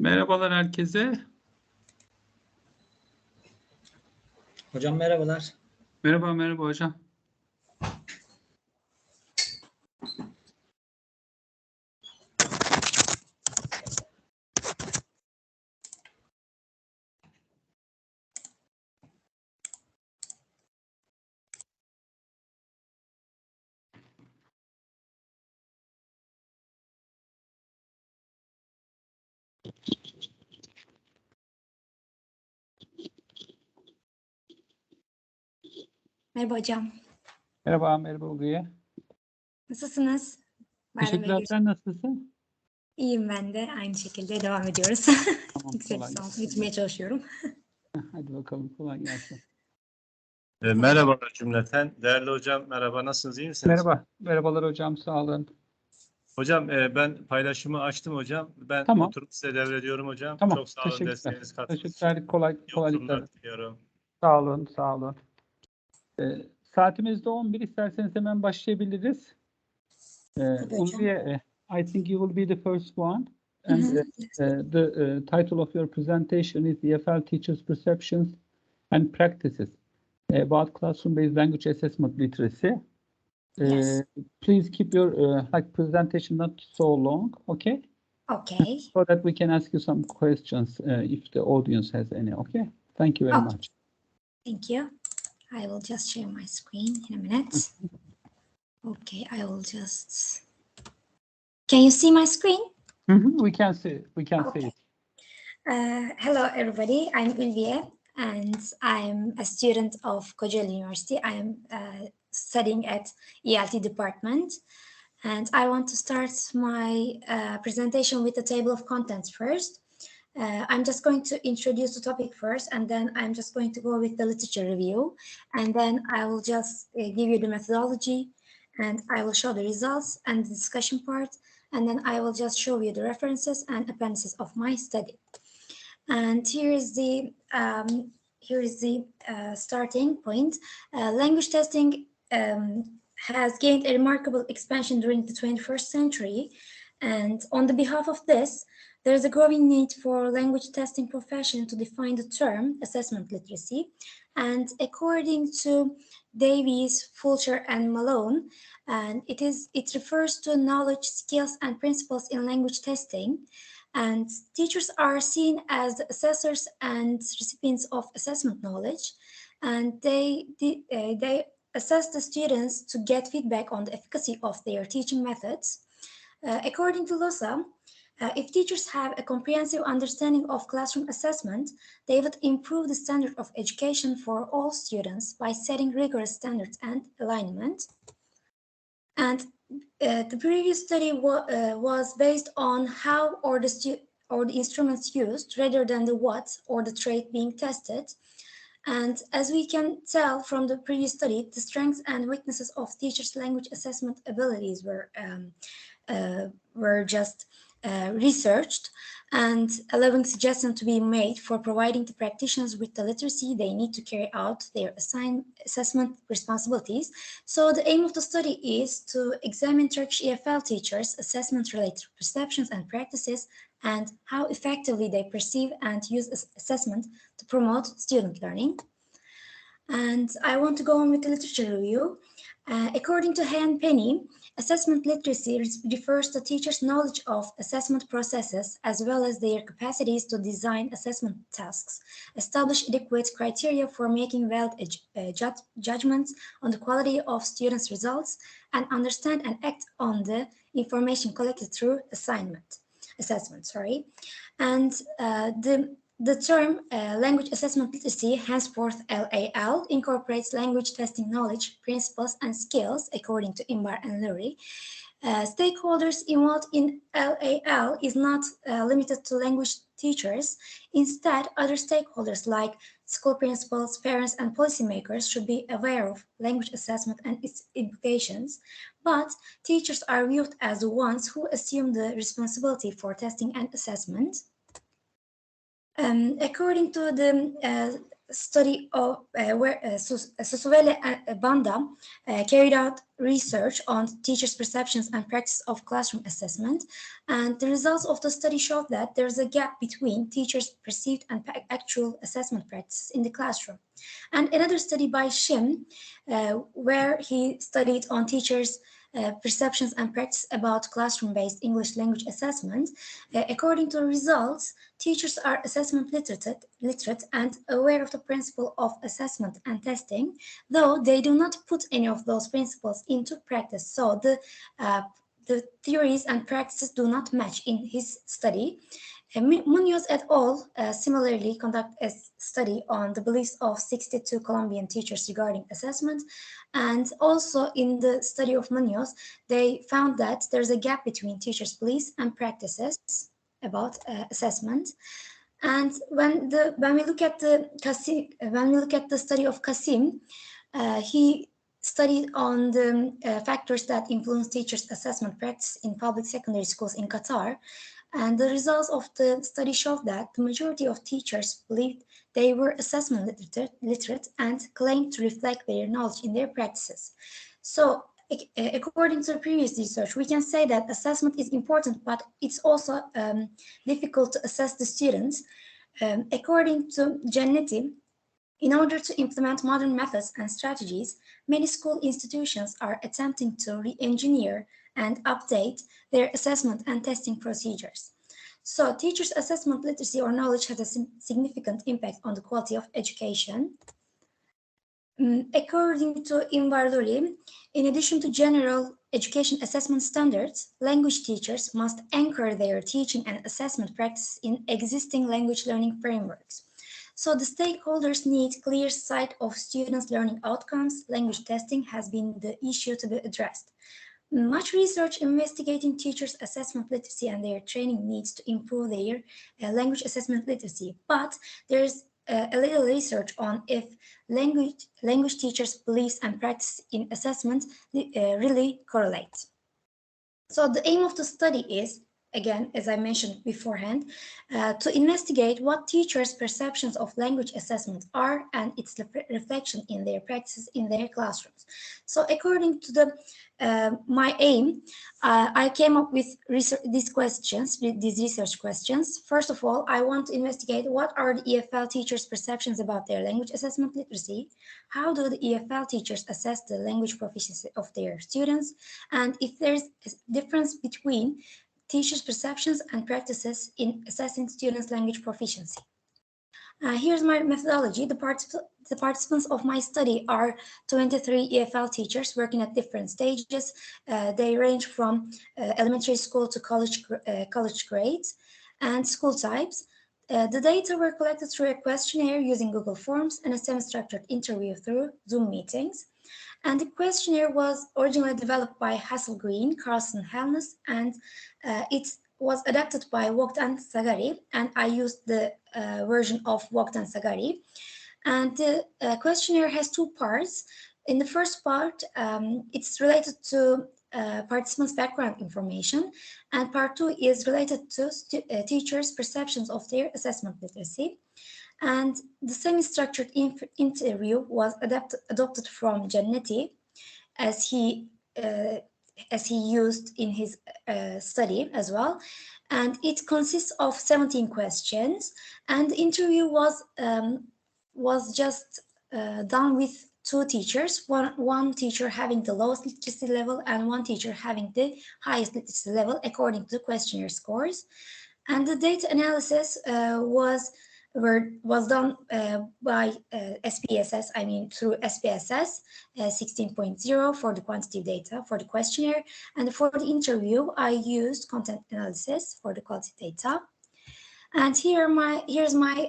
Merhabalar herkese. Hocam merhabalar. Merhaba hocam. Merhaba hocam. Merhaba Ulviye. Nasılsınız? Teşekkürler. Sen nasılsın? İyiyim ben de. Aynı şekilde devam ediyoruz. Tamam, Yüksek kolay lisans gelsin. bitirmeye çalışıyorum. Hadi bakalım, kolay gelsin. Merhabalar cümleten. Değerli hocam merhaba, nasılsınız, iyi misiniz? Merhabalar hocam, sağ olun. Hocam ben paylaşımı açtım hocam. Ben Tamam. oturup size devrediyorum hocam. Tamam, Çok sağ olun, teşekkürler. desteğiniz, katkınız için. Teşekkürler, kolaylıklar. Diliyorum. Sağ olun. Saatimiz de 11, isterseniz hemen başlayabiliriz. Ulviye, I think you will be the first one. And the title of your presentation is EFL Teachers' Perceptions and Practices about Classroom-Based Language Assessment Literacy. Yes. Please keep your presentation not so long, okay? Okay. So that we can ask you some questions if the audience has any, okay? Thank you very much. Thank you. I will just share my screen in a minute. Okay, I will just... Can you see my screen? We can see it. Hello, everybody. I'm Ulviye, and I'm a student of Kocaeli University. I am studying at ELT department, and I want to start my presentation with the table of contents first. I'm just going to introduce the topic first, and then I'm just going to go with the literature review, and then I will just give you the methodology, and I will show the results and the discussion part, and then I will just show you the references and appendices of my study. And here is the starting point. Language testing has gained a remarkable expansion during the 21st century, and on the behalf of this, there is a growing need for language testing profession to define the term assessment literacy. And according to Davies, Fulcher, and Malone, and it refers to knowledge, skills, and principles in language testing. And teachers are seen as the assessors and recipients of assessment knowledge, and they assess the students to get feedback on the efficacy of their teaching methods. According to LOSA, if teachers have a comprehensive understanding of classroom assessment, they would improve the standard of education for all students by setting rigorous standards and alignment. And the previous study was based on how or the instruments used rather than the what or the trait being tested. And as we can tell from the previous study, the strengths and weaknesses of teachers' language assessment abilities were just researched, and 11 suggestions to be made for providing the practitioners with the literacy they need to carry out their assigned assessment responsibilities. So the aim of the study is to examine Turkish EFL teachers' assessment-related perceptions and practices and how effectively they perceive and use assessment to promote student learning. And I want to go on with the literature review. According to Hay and Penny, assessment literacy refers to teachers' knowledge of assessment processes as well as their capacities to design assessment tasks, establish adequate criteria for making valid judgments on the quality of students' results, and understand and act on the information collected through assessment. And the term language assessment literacy, henceforth LAL, incorporates language testing knowledge, principles, and skills, according to Imbar and Lurie. Stakeholders involved in LAL is not limited to language teachers. Instead, other stakeholders like school principals, parents, and policymakers should be aware of language assessment and its implications. But teachers are viewed as the ones who assume the responsibility for testing and assessment. According to the study of where Susuvele Banda carried out research on teachers' perceptions and practice of classroom assessment, and the results of the study showed that there is a gap between teachers' perceived and actual assessment practices in the classroom. And another study by Shim, where he studied on teachers' perceptions and practice about classroom-based English language assessment. According to the results, teachers are assessment literate and aware of the principle of assessment and testing, though they do not put any of those principles into practice. So the theories and practices do not match in his study. Munoz et al. Similarly conduct a study on the beliefs of 62 Colombian teachers regarding assessment. And also in the study of Munoz, they found that there's a gap between teachers' beliefs and practices about assessment. And when we look at the study of Kasim, he studied on the factors that influence teachers' assessment practice in public secondary schools in Qatar. And the results of the study showed that the majority of teachers believed they were assessment literate and claimed to reflect their knowledge in their practices. So, according to the previous research, we can say that assessment is important, but it's also difficult to assess the students. According to Janneti, in order to implement modern methods and strategies, many school institutions are attempting to re-engineer and update their assessment and testing procedures. So teachers' assessment literacy or knowledge has a significant impact on the quality of education. According to Invardoli, in addition to general education assessment standards, language teachers must anchor their teaching and assessment practice in existing language learning frameworks. So the stakeholders need clear sight of students' learning outcomes. Language testing has been the issue to be addressed. Much research investigating teachers' assessment literacy and their training needs to improve their language assessment literacy, but there's a little research on if language teachers' beliefs and practice in assessment really correlate. So the aim of the study is, again, as I mentioned beforehand, to investigate what teachers' perceptions of language assessment are and its reflection in their practices in their classrooms. So according to my aim, I came up with these research questions. First of all, I want to investigate what are the EFL teachers' perceptions about their language assessment literacy, how do the EFL teachers assess the language proficiency of their students, and if there's a difference between teachers' perceptions and practices in assessing students' language proficiency. Here's my methodology. The participants of my study are 23 EFL teachers working at different stages. They range from elementary school to college grades and school types. The data were collected through a questionnaire using Google Forms and a semi-structured interview through Zoom meetings. And the questionnaire was originally developed by Hassel Green, Carlson Helnes, and it was adapted by Vogtan Sagari, and I used the version of Vogtan Sagari. And the questionnaire has two parts. In the first part, it's related to participants' background information, and part two is related to teachers' perceptions of their assessment literacy. And the semi-structured interview was adopted from Janneti, as he used in his study as well. And it consists of 17 questions. And the interview was just done with two teachers, one teacher having the lowest literacy level and one teacher having the highest literacy level according to questionnaire scores. And the data analysis was done by SPSS, through SPSS 16.0 for the quantitative data for the questionnaire. And for the interview, I used content analysis for the qualitative data. And here's my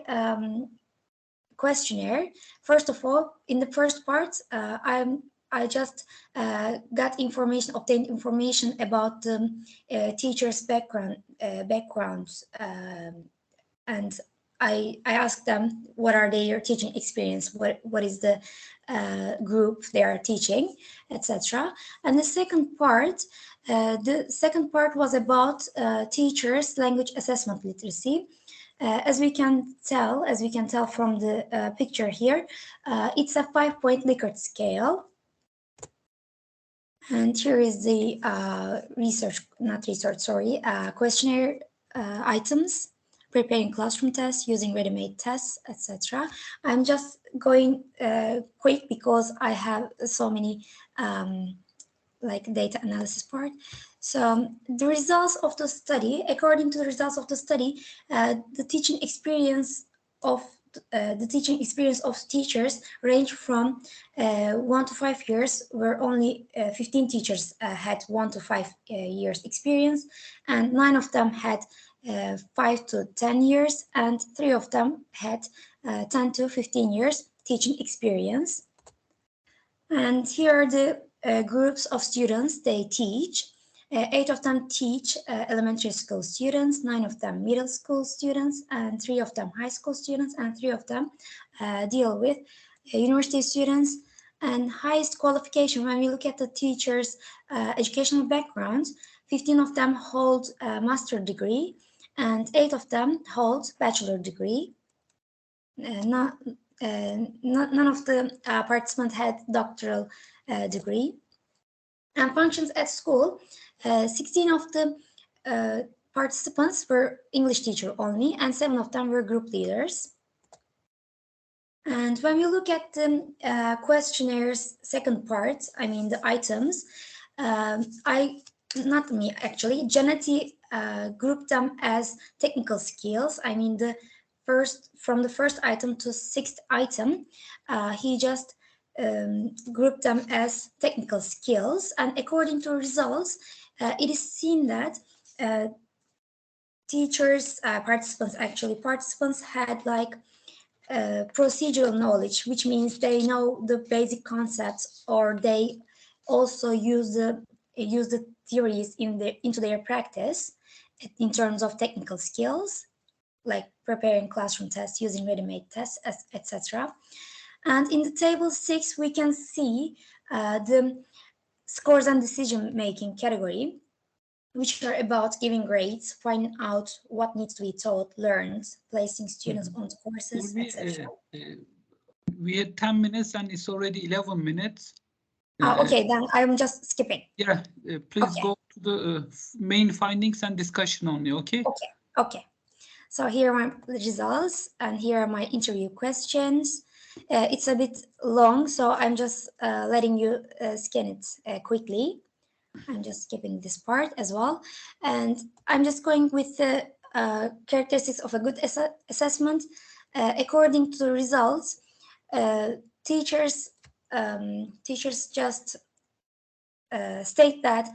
questionnaire. First of all, in the first part, I just obtained information about the teacher's backgrounds, and I asked them what are their teaching experience, what is the group they are teaching, etc. And the second part was about teachers' language assessment literacy. As we can tell from the picture here, it's a 5-point Likert scale. And here is the questionnaire items, preparing classroom tests, using ready-made tests, etc. I'm just going quick because I have so many like data analysis part. So the results of the study, according to the results of the study, the teaching experience of teachers range from 1 to 5 years, where only 15 teachers had 1 to 5 years experience, and 9 of them had 5 to 10 years, and 3 of them had 10 to 15 years teaching experience. And here are the groups of students they teach. 8 of them teach elementary school students, 9 of them middle school students, and 3 of them high school students, and 3 of them deal with university students. And highest qualification, when we look at the teachers' educational background, 15 of them hold a master's degree, and 8 of them hold bachelor degree. None of the participants had doctoral degree. And functions at school, 16 of the participants were English teacher only, and 7 of them were group leaders. And when we look at the questionnaires second part, I mean the items, Janeti grouped them as technical skills. I mean from the first item to 6th item, he just grouped them as technical skills, and according to results, it is seen that participants had like procedural knowledge, which means they know the basic concepts, or they also use the theories into their practice in terms of technical skills, like preparing classroom tests, using ready-made tests, etc. And in the table 6, we can see the scores and decision-making category, which are about giving grades, finding out what needs to be taught, learned, placing students on courses, etc. We had 10 minutes and it's already 11 minutes. Okay, then I'm just skipping. Yeah, please go to the main findings and discussion only, okay? Okay. So here are my results, and here are my interview questions. It's a bit long, so I'm just letting you scan it quickly. I'm just skipping this part as well. And I'm just going with the characteristics of a good assessment. According to the results, teachers just state that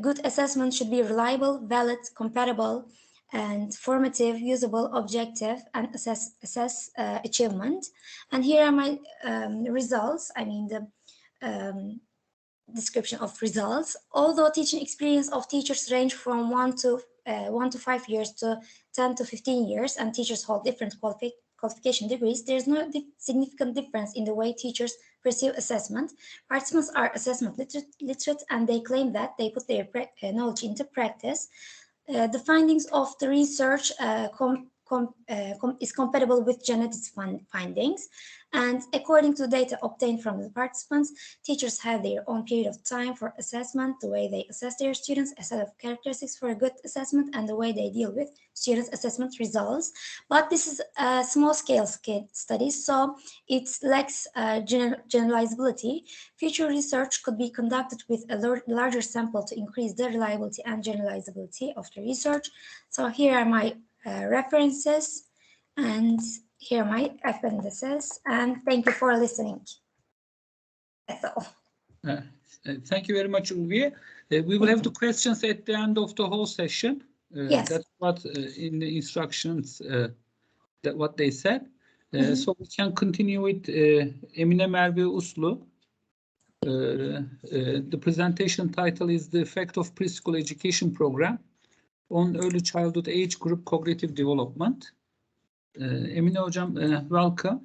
good assessment should be reliable, valid, compatible, and formative, usable, objective, and assess achievement. And here are my results. I mean the description of results. Although teaching experience of teachers range from 1 to 5 years to 10 to 15 years, and teachers hold different qualification degrees, there is no significant difference in the way teachers perceive assessment. Participants are assessment literate, and they claim that they put their knowledge into practice. The findings of the research is compatible with genetics findings, and according to data obtained from the participants, teachers have their own period of time for assessment, the way they assess their students, a set of characteristics for a good assessment, and the way they deal with students' assessment results. But this is a small-scale study, so it lacks generalizability. Future research could be conducted with a larger sample to increase the reliability and generalizability of the research. So here are my references, and here are my appendices, and thank you for listening. That's all. Thank you very much, Ulviye. We will have the questions at the end of the whole session. Yes. That's what in the instructions, that what they said. So we can continue with Emine Merve Uslu. The presentation title is The Effect of Preschool Education Program on Early Childhood Age Group Cognitive Development. Emine Hocam, welcome.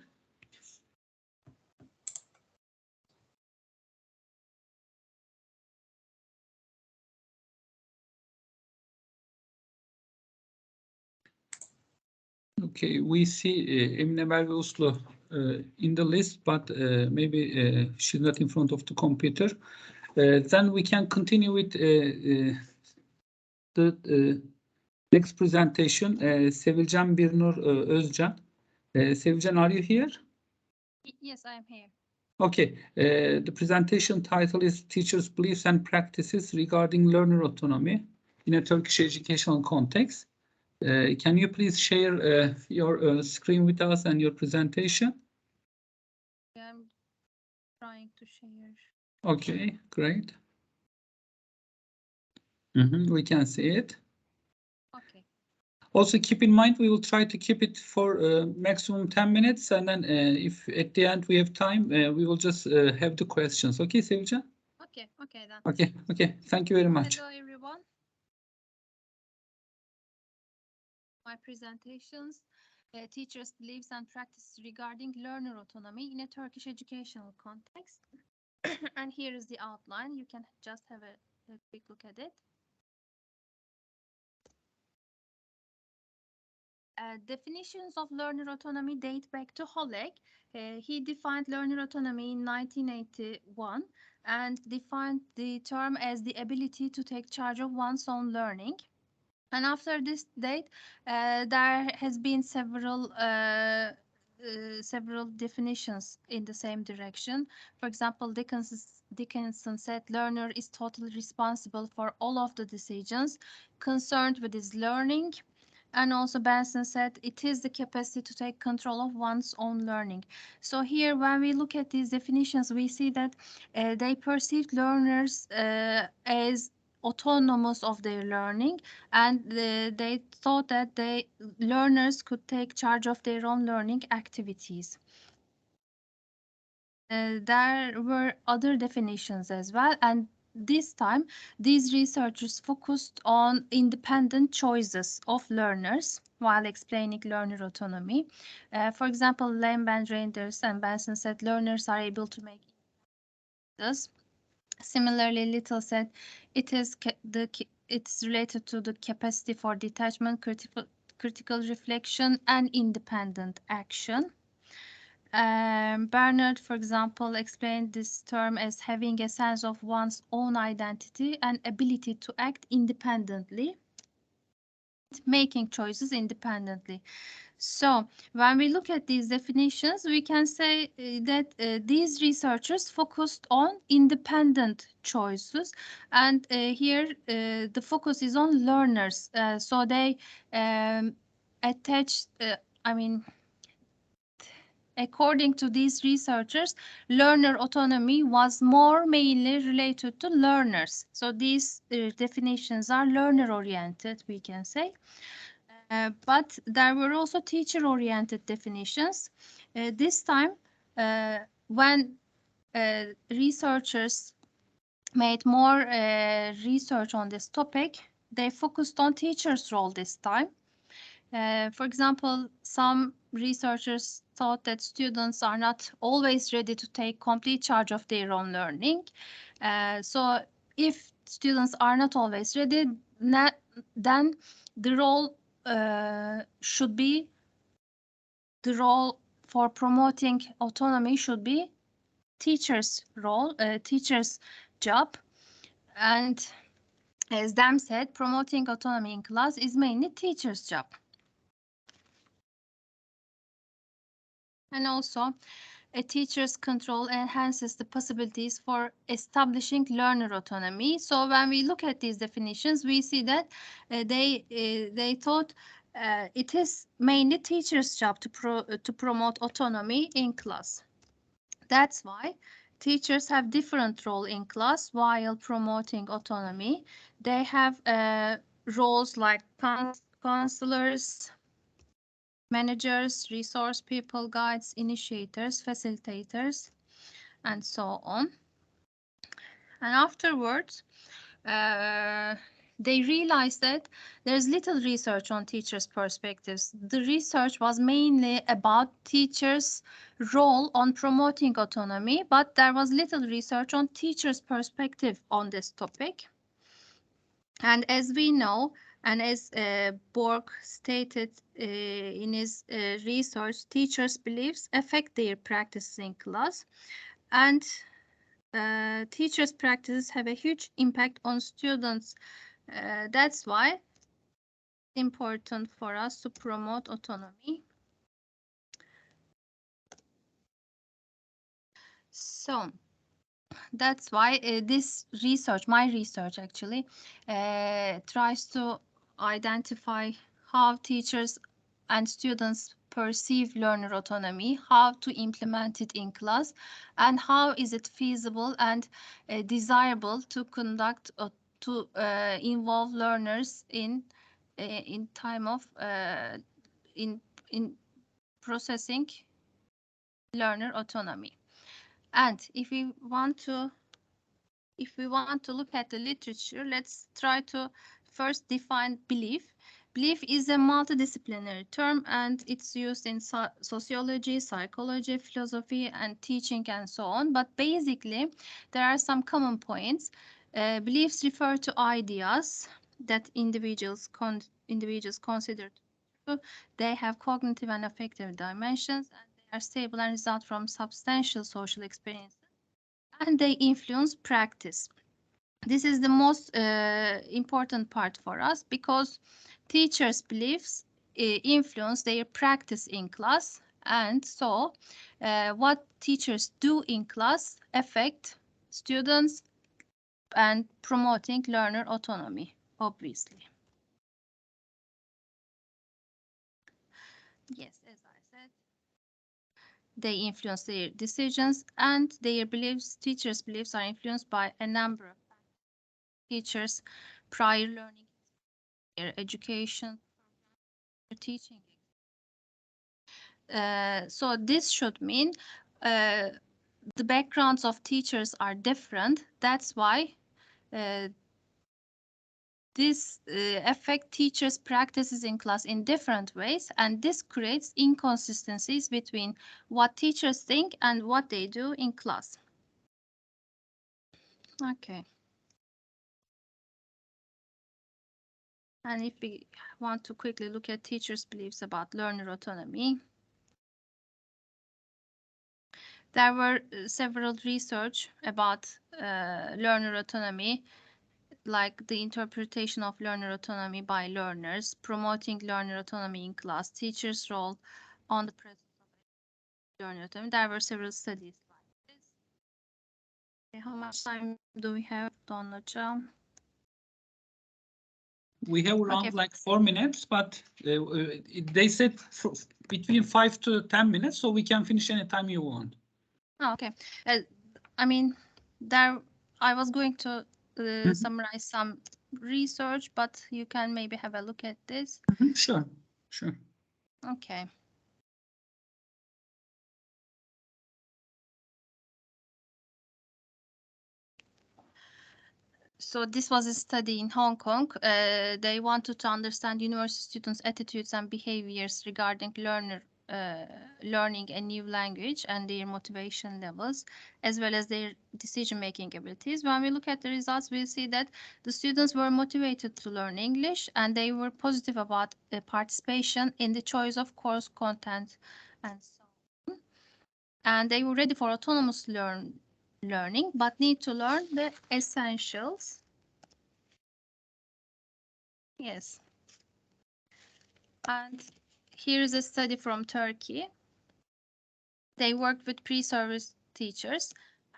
Okay, we see Emine Merve Uslu in the list, but maybe she's not in front of the computer. Then we can continue with the next presentation. Sevilcan Birnur Özcan. Sevilcan, are you here? Yes, I am here. Okay, the presentation title is Teachers' Beliefs and Practices Regarding Learner Autonomy in a Turkish Educational Context. Can you please share your screen with us and your presentation? I'm trying to share. Okay, great. We can see it. Okay. Also, keep in mind, we will try to keep it for maximum 10 minutes. And then if at the end we have time, we will just have the questions. Okay, Sevilcan? Okay, then. Okay. Thank you very much. Hello, everyone. My presentations, teachers' beliefs and practices regarding learner autonomy in a Turkish educational context. And here is the outline. You can just have a quick look at it. Definitions of learner autonomy date back to Holek. He defined learner autonomy in 1981 and defined the term as the ability to take charge of one's own learning. And after this date, there has been several definitions in the same direction. For example, Dickinson said learner is totally responsible for all of the decisions concerned with his learning. And also Benson said it is the capacity to take control of one's own learning. So here, when we look at these definitions, we see that they perceived learners as autonomous of their learning, and they thought that learners could take charge of their own learning activities. There were other definitions as well, and this time these researchers focused on independent choices of learners while explaining learner autonomy. For example, Lamb and Reinders and Benson said learners are able to make this. Similarly, Little said it's related to the capacity for detachment, critical reflection, and independent action. Bernard, for example, explained this term as having a sense of one's own identity and ability to act independently, making choices independently. So when we look at these definitions, we can say that these researchers focused on independent choices, and here the focus is on learners. So they attached, according to these researchers, learner autonomy was more mainly related to learners. So these definitions are learner-oriented, we can say. But there were also teacher-oriented definitions. This time, when researchers made more research on this topic, they focused on teachers' role this time. For example, some researchers thought that students are not always ready to take complete charge of their own learning. So if students are not always ready, then the role should be, the role for promoting autonomy should be teacher's role, teacher's job. And as Dem said, promoting autonomy in class is mainly teacher's job. And also, a teacher's control enhances the possibilities for establishing learner autonomy. So when we look at these definitions, we see that they thought it is mainly teacher's job to promote autonomy in class. That's why teachers have different role in class while promoting autonomy. They have roles like counselors, managers, resource people, guides, initiators, facilitators, and so on. And afterwards, they realized that there's little research on teachers' perspectives. The research was mainly about teachers' role on promoting autonomy, but there was little research on teachers' perspective on this topic. And as we know, And as Borg stated in his research, teachers' beliefs affect their practices in class, and teachers' practices have a huge impact on students. That's why it's important for us to promote autonomy. So that's why this research, my research actually, tries to identify how teachers and students perceive learner autonomy, how to implement it in class, and how is it feasible and desirable to conduct to involve learners in time of in processing learner autonomy. And if we want to look at the literature, let's try to first define belief. Belief is a multidisciplinary term, and it's used in sociology, psychology, philosophy, and teaching, and so on. But basically, there are some common points. Beliefs refer to ideas that individuals consider true. They have cognitive and affective dimensions, and they are stable and result from substantial social experiences, and they influence practice. This is the most important part for us, because teachers' beliefs influence their practice in class, and so what teachers do in class affect students and promoting learner autonomy, obviously. Yes, as I said, they influence their decisions, and their beliefs, teachers' beliefs, are influenced by a number of teachers' prior learning, their education, their teaching. So this should mean the backgrounds of teachers are different. That's why this affect teachers' practices in class in different ways, and this creates inconsistencies between what teachers think and what they do in class. Okay. And if we want to quickly look at teachers' beliefs about learner autonomy, there were several research about learner autonomy, like the interpretation of learner autonomy by learners, promoting learner autonomy in class, teachers' role on the presence of learner autonomy. There were several studies like this. Okay, how much time do we have, Don Hocam? We have around Okay. like 4 minutes, but they said between 5 to 10 minutes, so we can finish anytime you want. Oh, okay. I mean, I was going to summarize some research, but you can maybe have a look at this. Sure, sure. Okay. So this was a study in Hong Kong. They wanted to understand university students' attitudes and behaviors regarding learning a new language and their motivation levels, as well as their decision-making abilities. When we look at the results, we'll see that the students were motivated to learn English, and they were positive about participation in the choice of course content and so on. And they were ready for autonomous learning, but need to learn the essentials. Yes. And here is a study from Turkey. They worked with pre-service teachers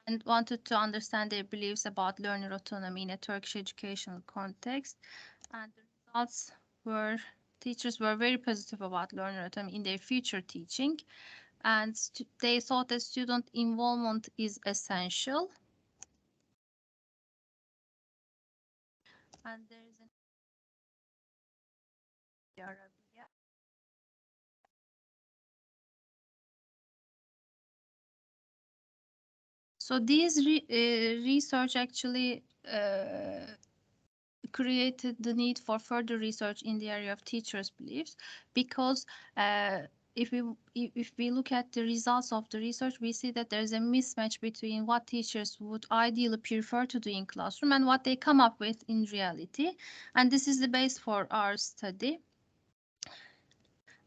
and wanted to understand their beliefs about learner autonomy in a Turkish educational context. And the results were teachers were very positive about learner autonomy in their future teaching. And they thought that student involvement is essential. And there is an Arabia. So these research actually created the need for further research in the area of teachers' beliefs, because if we look at the results of the research, we see that there's a mismatch between what teachers would ideally prefer to do in classroom and what they come up with in reality. And this is the base for our study.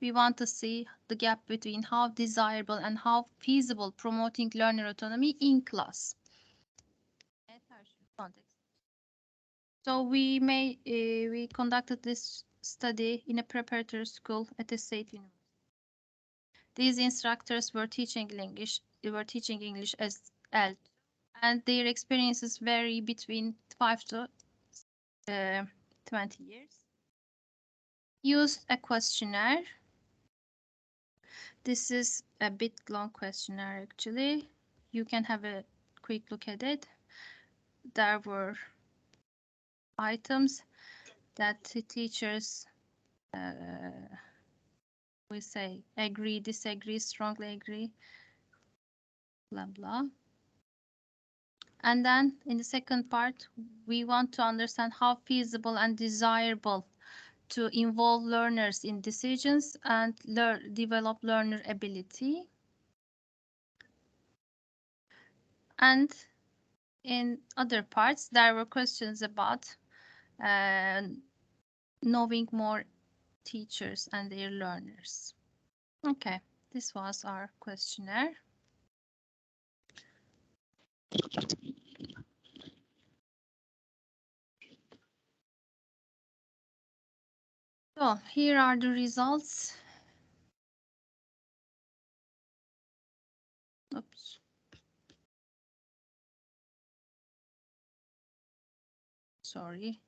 We want to see the gap between how desirable and how feasible promoting learner autonomy in class. So we conducted this study in a preparatory school at a state university. These instructors were teaching English as L2, and their experiences vary between 5 to 20 years. Used a questionnaire. This is a bit long questionnaire actually. You can have a quick look at it. There were items that the teachers we say agree, disagree, strongly agree, blah blah. And then in the second part, we want to understand how feasible and desirable to involve learners in decisions and develop learner ability. And in other parts, there were questions about knowing more teachers and their learners. Okay, this was our questionnaire. So here are the results. Oops. Sorry.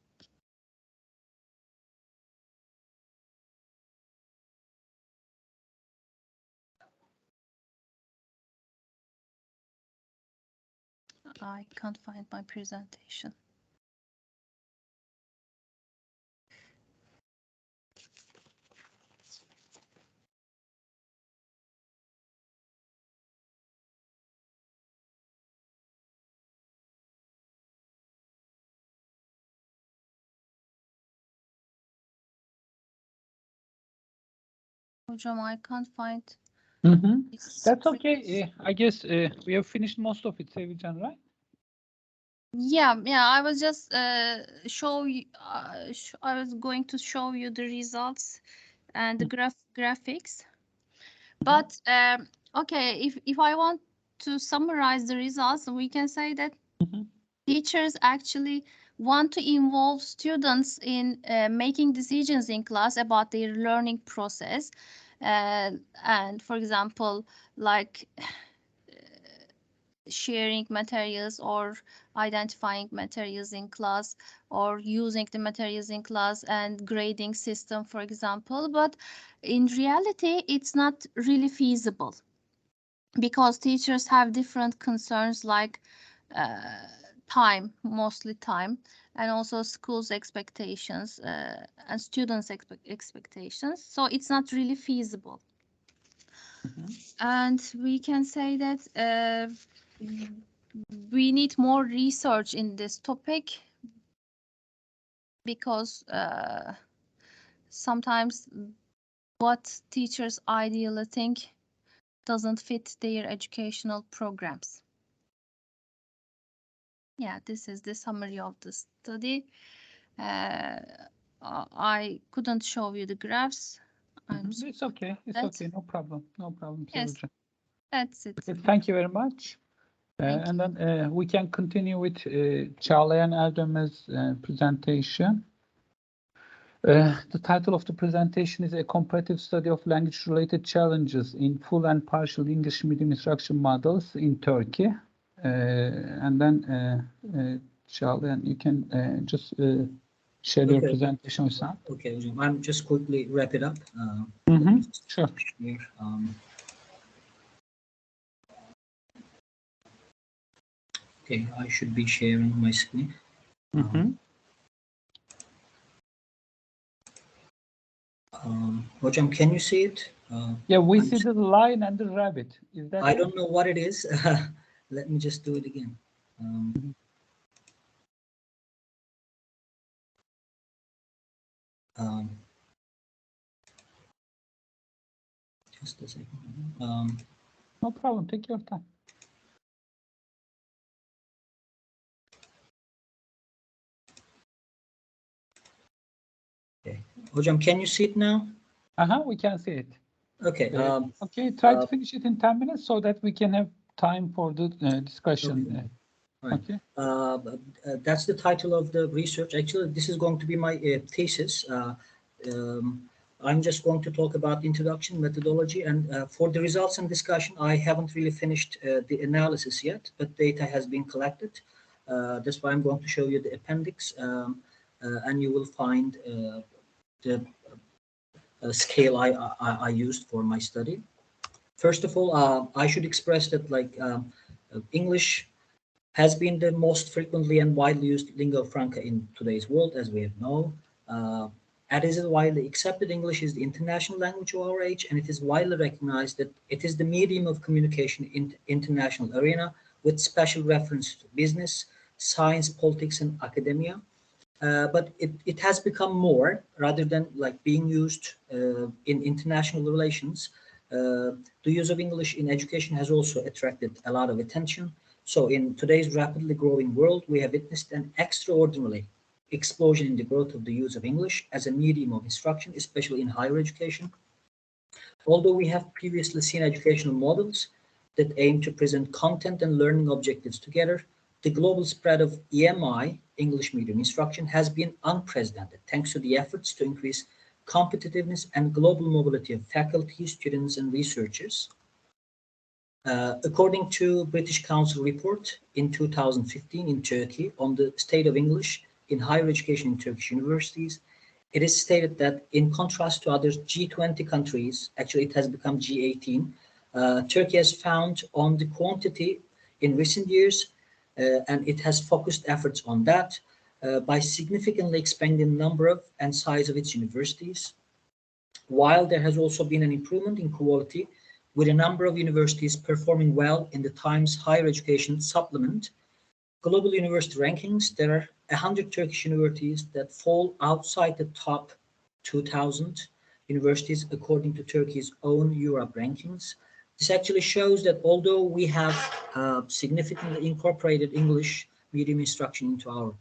I can't find my presentation. Hocam, I can't find. That's okay. I guess we have finished most of it, Sevilcan, right? Yeah. I was just I was going to show you the results and the graphics. But okay, if I want to summarize the results, we can say that teachers actually want to involve students in making decisions in class about their learning process. And for example, like sharing materials or identifying materials in class or using the materials in class and grading system, for example. But in reality, it's not really feasible because teachers have different concerns like time, mostly time, and also schools' expectations and students' expectations. So it's not really feasible. And we can say that we need more research in this topic because sometimes what teachers ideally think doesn't fit their educational programs. Yeah, this is the summary of the study. I couldn't show you the graphs. It's okay. It's okay. No problem. No problem. Yes, Sevilcan. that's it. Okay, thank you very much. And then we can continue with Çağlayan Erdem's presentation. The title of the presentation is A Comparative Study of Language-Related Challenges in Full and Partial English Medium Instruction Models in Turkey. And then Çağlayan, you can just share your presentation with us. Okay, I'm just quickly wrap it up. Sure. Here, okay, I should be sharing my screen. Hocam, can you see it? Yeah, we see the lion and the rabbit. Is that? I don't know what it is. Let me just do it again. Just a second. No problem. Take your time. Okay. Hocam, can you see it now? We can see it. Okay. Okay, try to finish it in 10 minutes so that we can have time for the discussion. Okay. Right. Okay. That's the title of the research. Actually, this is going to be my thesis. I'm just going to talk about introduction, methodology, and for the results and discussion, I haven't really finished the analysis yet, but data has been collected. That's why I'm going to show you the appendix, and you will find the scale I used for my study. First of all, I should express that English has been the most frequently and widely used lingua franca in today's world, as we know. As is widely accepted, English is the international language of our age, and it is widely recognized that it is the medium of communication in the international arena, with special reference to business, science, politics, and academia. But it has become more, rather than being used in international relations. The use of English in education has also attracted a lot of attention. So in today's rapidly growing world, we have witnessed an extraordinary explosion in the growth of the use of English as a medium of instruction, especially in higher education. Although we have previously seen educational models that aim to present content and learning objectives together, the global spread of EMI, English medium instruction, has been unprecedented, thanks to the efforts to increase competitiveness and global mobility of faculty, students, and researchers. According to British Council report in 2015 in Turkey on the state of English in higher education in Turkish universities, it is stated that in contrast to other G20 countries, actually it has become G18, Turkey has found on the quantity in recent years, and it has focused efforts on that by significantly expanding the number of and size of its universities. While there has also been an improvement in quality, with a number of universities performing well in the Times Higher Education Supplement global university rankings, there are 100 Turkish universities that fall outside the top 2,000 universities according to Turkey's own Europe rankings. This actually shows that although we have significantly incorporated English medium instruction into our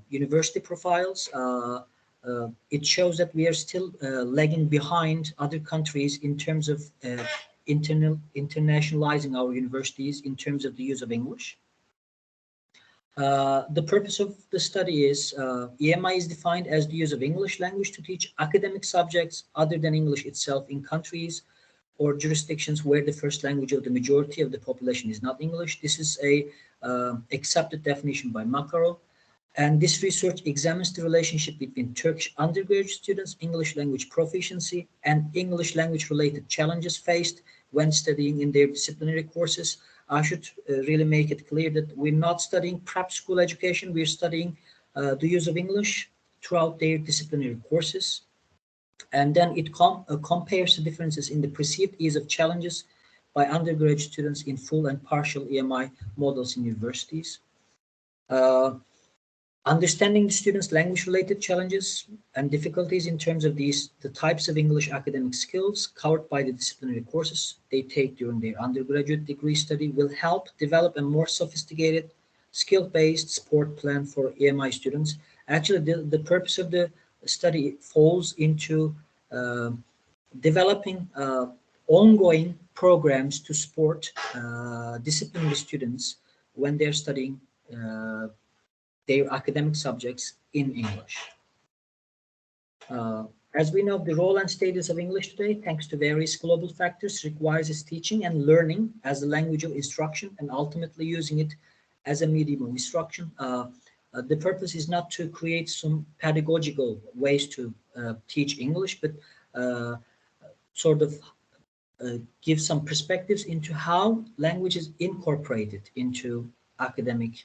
university profiles, it shows that we are still lagging behind other countries in terms of internationalizing our universities in terms of the use of English. The purpose of the study is EMI is defined as the use of English language to teach academic subjects other than English itself in countries or jurisdictions where the first language of the majority of the population is not English. This is a accepted definition by Makarov. And this research examines the relationship between Turkish undergraduate students' English language proficiency and English language related challenges faced when studying in their disciplinary courses. I should really make it clear that we're not studying prep school education. We're studying the use of English throughout their disciplinary courses. And then it compares the differences in the perceived ease of challenges by undergraduate students in full and partial EMI models in universities. Understanding the students' language-related challenges and difficulties in terms of the types of English academic skills covered by the disciplinary courses they take during their undergraduate degree study will help develop a more sophisticated, skill-based support plan for EMI students. Actually, the purpose of the study falls into developing ongoing programs to support disciplinary students when they're studying their academic subjects in English. As we know, the role and status of English today, thanks to various global factors, requires its teaching and learning as a language of instruction and ultimately using it as a medium of instruction. The purpose is not to create some pedagogical ways to teach English, but sort of give some perspectives into how language is incorporated into academic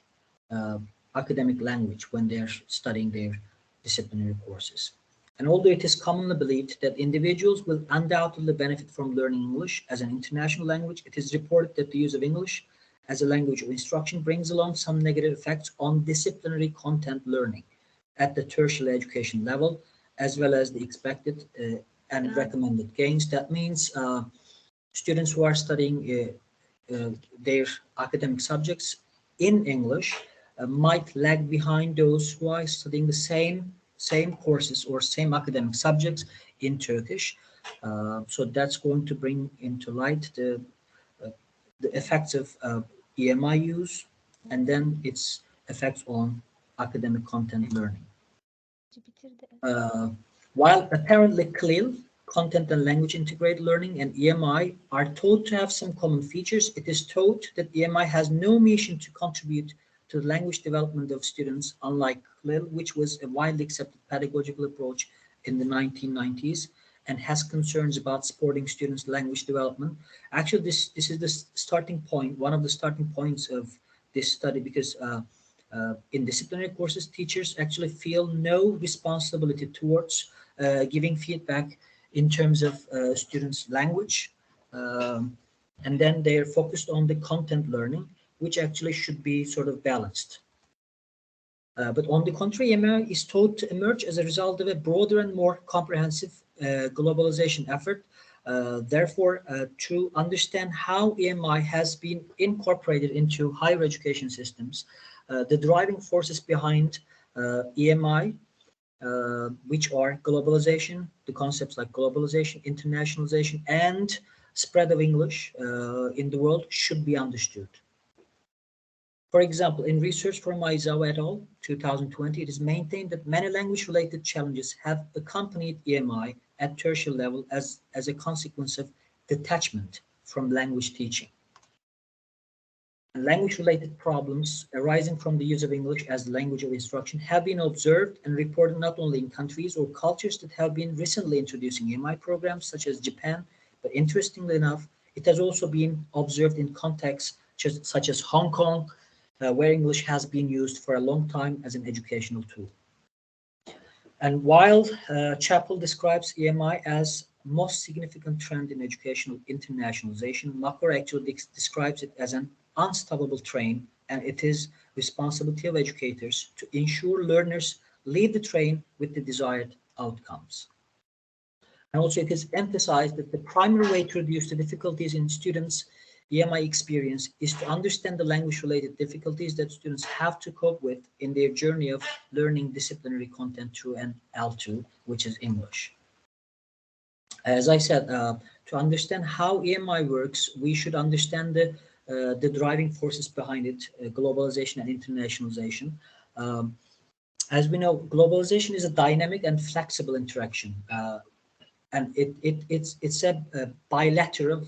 language when they're studying their disciplinary courses. And although it is commonly believed that individuals will undoubtedly benefit from learning English as an international language, it is reported that the use of English as a language of instruction brings along some negative effects on disciplinary content learning at the tertiary education level, as well as the expected and recommended gains. That means students who are studying their academic subjects in English might lag behind those who are studying the same courses or same academic subjects in Turkish. So that's going to bring into light the effects of EMI use and then its effects on academic content learning. While apparently CLIL, content and language integrated learning, and EMI are taught to have some common features, it is taught that EMI has no mission to contribute to the language development of students, unlike CLIL, which was a widely accepted pedagogical approach in the 1990s and has concerns about supporting students' language development. Actually, this is the starting point, one of the starting points of this study, because in disciplinary courses, teachers actually feel no responsibility towards giving feedback in terms of students' language. And then they're focused on the content learning, which actually should be sort of balanced. But on the contrary, EMI is taught to emerge as a result of a broader and more comprehensive globalization effort. Therefore, to understand how EMI has been incorporated into higher education systems, the driving forces behind EMI, which are globalization, the concepts like globalization, internationalization, and spread of English in the world should be understood. For example, in research from Aizawa et al. 2020, it is maintained that many language-related challenges have accompanied EMI at tertiary level as a consequence of detachment from language teaching. And language-related problems arising from the use of English as the language of instruction have been observed and reported not only in countries or cultures that have been recently introducing EMI programs, such as Japan, but interestingly enough, it has also been observed in contexts such as Hong Kong, where English has been used for a long time as an educational tool. And while Chappell describes EMI as most significant trend in educational internationalization, Makor actually describes it as an unstoppable train, and it is responsibility of educators to ensure learners leave the train with the desired outcomes. And also it is emphasized that the primary way to reduce the difficulties in students' EMI experience is to understand the language-related difficulties that students have to cope with in their journey of learning disciplinary content through an L2, which is English. As I said, to understand how EMI works, we should understand the driving forces behind it, globalization and internationalization. As we know, globalization is a dynamic and flexible interaction. And it's a bilateral,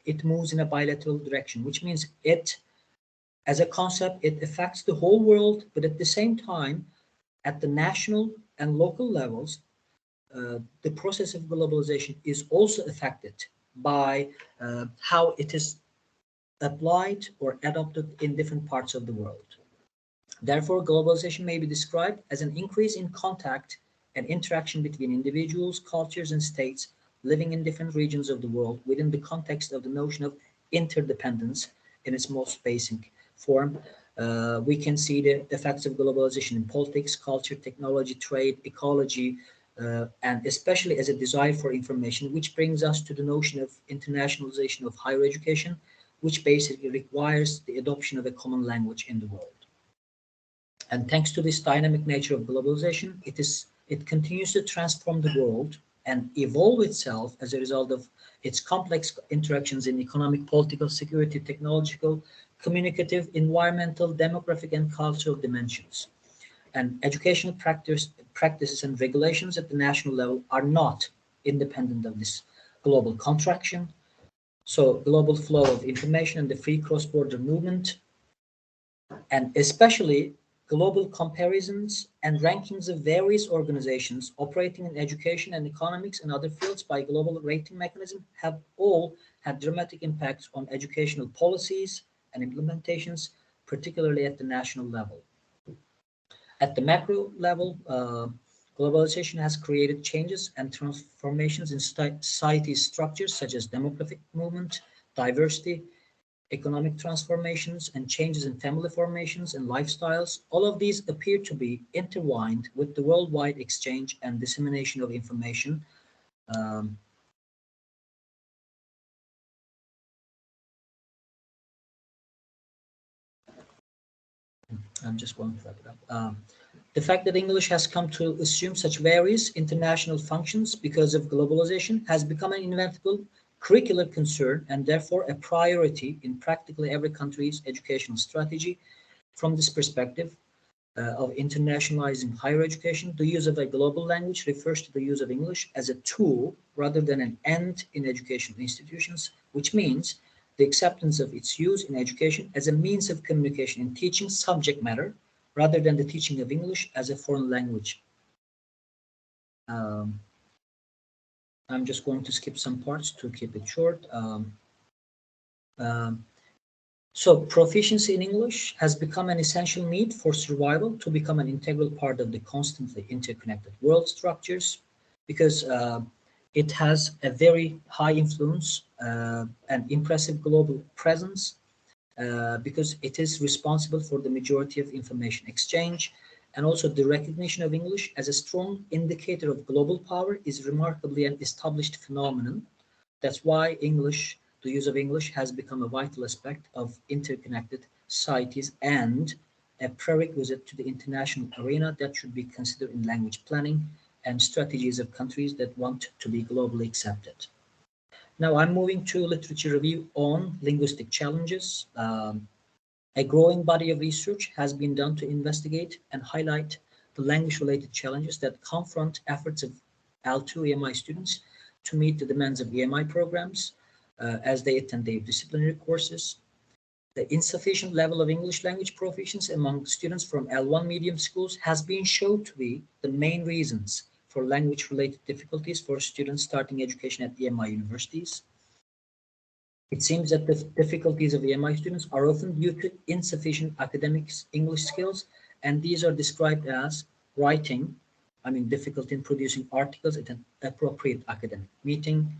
it moves in a bilateral direction, which means it, as a concept, it affects the whole world, but at the same time, at the national and local levels, the process of globalization is also affected by how it is applied or adopted in different parts of the world. Therefore, globalization may be described as an increase in contact and interaction between individuals, cultures, and states living in different regions of the world within the context of the notion of interdependence in its most basic form. We can see the effects of globalization in politics, culture, technology, trade, ecology, and especially as a desire for information, which brings us to the notion of internationalization of higher education, which basically requires the adoption of a common language in the world. And thanks to this dynamic nature of globalization, it continues to transform the world and evolve itself as a result of its complex interactions in economic, political, security, technological, communicative, environmental, demographic, and cultural dimensions. And educational practices and regulations at the national level are not independent of this global contraction. So global flow of information and the free cross-border movement, and especially global comparisons and rankings of various organizations operating in education and economics and other fields by global rating mechanism have all had dramatic impacts on educational policies and implementations, particularly at the national level. At the macro level, globalization has created changes and transformations in society's structures such as demographic movement, diversity, economic transformations, and changes in family formations and lifestyles. All of these appear to be intertwined with the worldwide exchange and dissemination of information, I'm just going to wrap it up. The fact that English has come to assume such various international functions because of globalization has become an inevitable curricular concern and therefore a priority in practically every country's educational strategy. From this perspective of internationalizing higher education, the use of a global language refers to the use of English as a tool rather than an end in educational institutions, which means the acceptance of its use in education as a means of communication in teaching subject matter rather than the teaching of English as a foreign language. I'm just going to skip some parts to keep it short. So proficiency in English has become an essential need for survival to become an integral part of the constantly interconnected world structures because it has a very high influence and impressive global presence because it is responsible for the majority of information exchange, and also the recognition of English as a strong indicator of global power is remarkably an established phenomenon. That's why the use of English has become a vital aspect of interconnected societies and a prerequisite to the international arena that should be considered in language planning and strategies of countries that want to be globally accepted. Now I'm moving to literature review on linguistic challenges. A growing body of research has been done to investigate and highlight the language-related challenges that confront efforts of L2 EMI students to meet the demands of EMI programs as they attend their disciplinary courses. The insufficient level of English language proficiency among students from L1 medium schools has been shown to be the main reasons for language-related difficulties for students starting education at EMI universities. It seems that the difficulties of EMI students are often due to insufficient academic English skills, and these are described as writing, difficulty in producing articles at an appropriate academic meeting,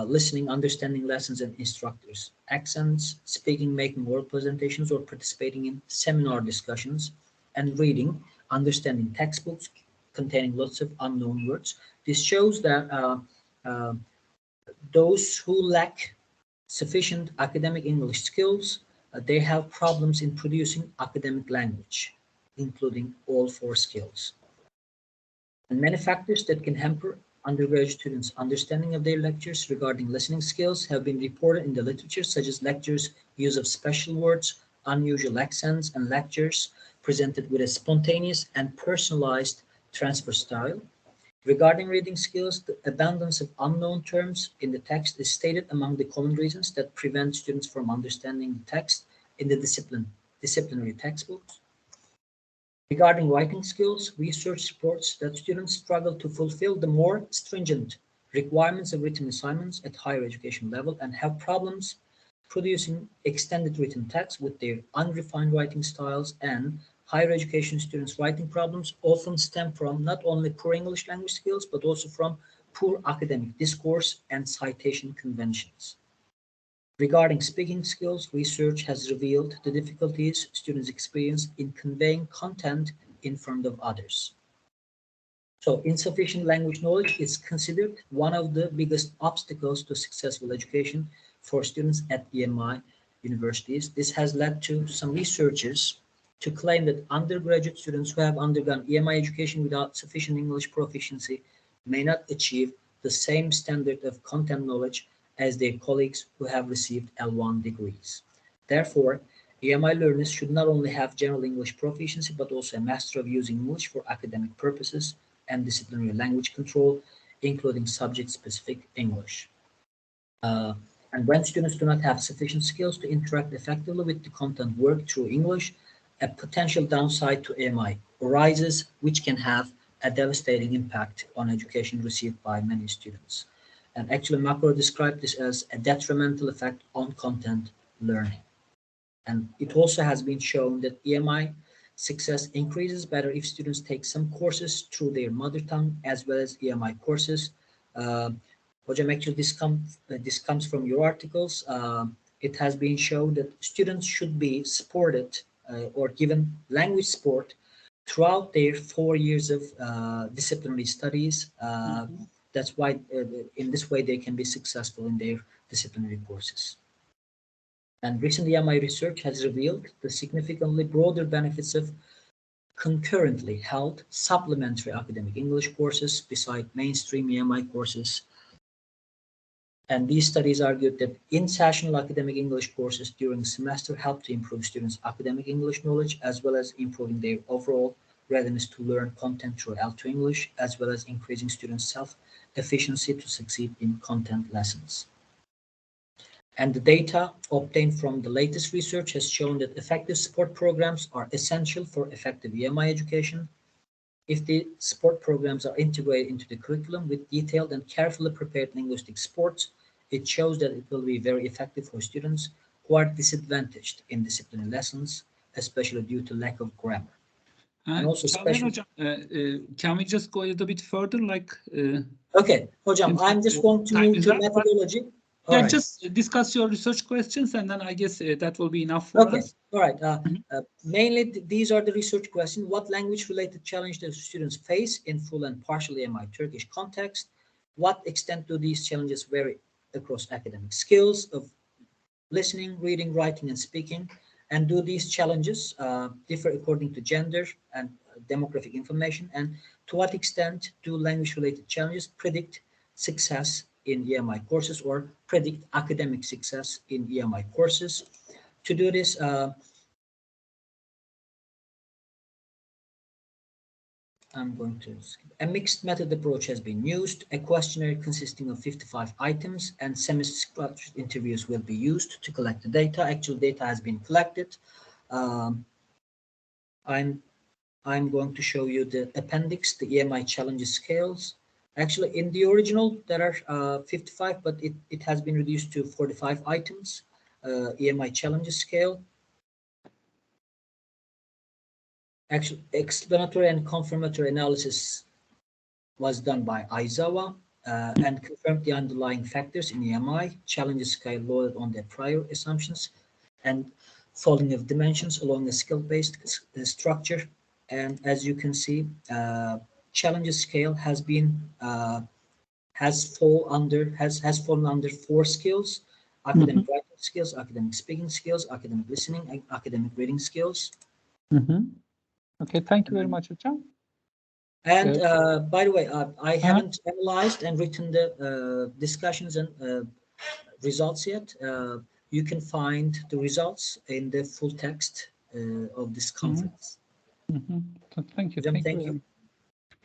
listening, understanding lessons and instructors' accents, speaking, making oral presentations or participating in seminar discussions, and reading, understanding textbooks containing lots of unknown words. This shows that those who lack sufficient academic English skills, they have problems in producing academic language, including all four skills. And many factors that can hamper undergraduate students' understanding of their lectures regarding listening skills have been reported in the literature, such as lectures' use of special words, unusual accents, and lectures presented with a spontaneous and personalized transfer style. Regarding reading skills, the abundance of unknown terms in the text is stated among the common reasons that prevent students from understanding the text in the disciplinary textbooks. Regarding writing skills, research reports that students struggle to fulfill the more stringent requirements of written assignments at higher education level and have problems producing extended written text with their unrefined writing styles, and higher education students' writing problems often stem from not only poor English language skills, but also from poor academic discourse and citation conventions. Regarding speaking skills, research has revealed the difficulties students experience in conveying content in front of others. So insufficient language knowledge is considered one of the biggest obstacles to successful education for students at EMI universities. This has led to some researchers to claim that undergraduate students who have undergone EMI education without sufficient English proficiency may not achieve the same standard of content knowledge as their colleagues who have received L1 degrees. Therefore, EMI learners should not only have general English proficiency, but also a master of using English for academic purposes and disciplinary language control, including subject-specific English. And when students do not have sufficient skills to interact effectively with the content worked through English, a potential downside to EMI arises, which can have a devastating impact on education received by many students. And actually, Macro described this as a detrimental effect on content learning. And it also has been shown that EMI success increases better if students take some courses through their mother tongue as well as EMI courses. Hocam, actually, this comes from your articles. It has been shown that students should be supported or given language support throughout their 4 years of disciplinary studies That's why in this way they can be successful in their disciplinary courses. And recent EMI research has revealed the significantly broader benefits of concurrently held supplementary academic English courses beside mainstream EMI courses. And these studies argued that in-sessional academic English courses during the semester help to improve students' academic English knowledge, as well as improving their overall readiness to learn content through L2 English, as well as increasing students' self-efficiency to succeed in content lessons. And the data obtained from the latest research has shown that effective support programs are essential for effective EMI education. If the support programs are integrated into the curriculum with detailed and carefully prepared linguistic supports, it shows that it will be very effective for students who are disadvantaged in disciplinary lessons, especially due to lack of grammar. And also can we just go a little bit further? Okay, Hocam, I'm just going to move to methodology. Yeah, just discuss your research questions, and then I guess that will be enough for us. All right. Mainly, these are the research questions. What language-related challenge do students face in full and partial EMI Turkish context? What extent do these challenges vary across academic skills of listening, reading, writing, and speaking? And do these challenges differ according to gender and demographic information? And to what extent do language-related challenges predict success in EMI courses or predict academic success in EMI courses? To do this, I'm going to skip. A mixed method approach has been used. A questionnaire consisting of 55 items and semi-structured interviews will be used to collect the data. Actual data has been collected. I'm going to show you the appendix, the EMI challenges scales. Actually, in the original, there are 55, but it has been reduced to 45 items, EMI challenges scale. Actually, explanatory and confirmatory analysis was done by Aizawa and confirmed the underlying factors in EMI, challenges scale loaded on their prior assumptions, and following of dimensions along a skill-based structure. And as you can see, challenges scale has fallen under 4 skills: academic writing skills, academic speaking skills, academic listening, and academic reading skills. Okay, thank you very much, Hocam. And by the way, I haven't analyzed and written the discussions and results yet. You can find the results in the full text of this conference. So thank you. Thank you.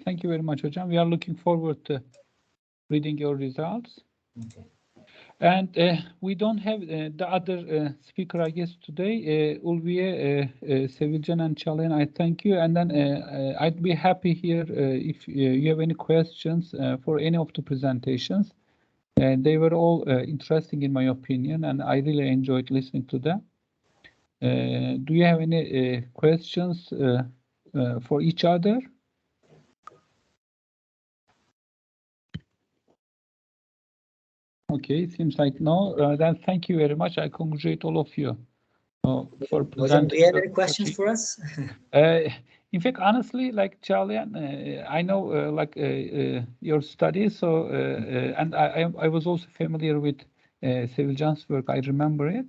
Thank you very much, Hocam. We are looking forward to reading your results. Okay. And we don't have the other speaker, I guess, today. Ulviye, Sevilcan, and Çağlayan, I thank you. And then I'd be happy here if you have any questions for any of the presentations. They were all interesting, in my opinion, and I really enjoyed listening to them. Do you have any questions for each other? Okay, seems like no. Then thank you very much. I congratulate all of you for presenting. Do you have any questions for us? In fact, honestly, like Çağlayan, I know your studies, so and I was also familiar with Sevilcan's work. I remember it,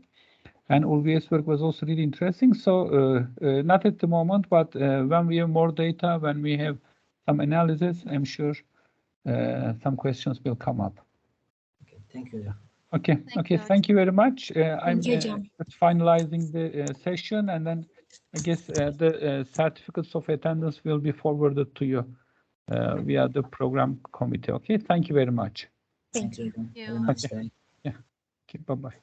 and Ulviye's work was also really interesting. So not at the moment, but when we have more data, when we have some analysis, I'm sure some questions will come up. Thank you. Okay. Thank you very much. I'm just finalizing the session, and then I guess the certificates of attendance will be forwarded to you via the program committee. Okay. Thank you very much. Thank you. Have a nice day. Yeah. Okay. Bye-bye.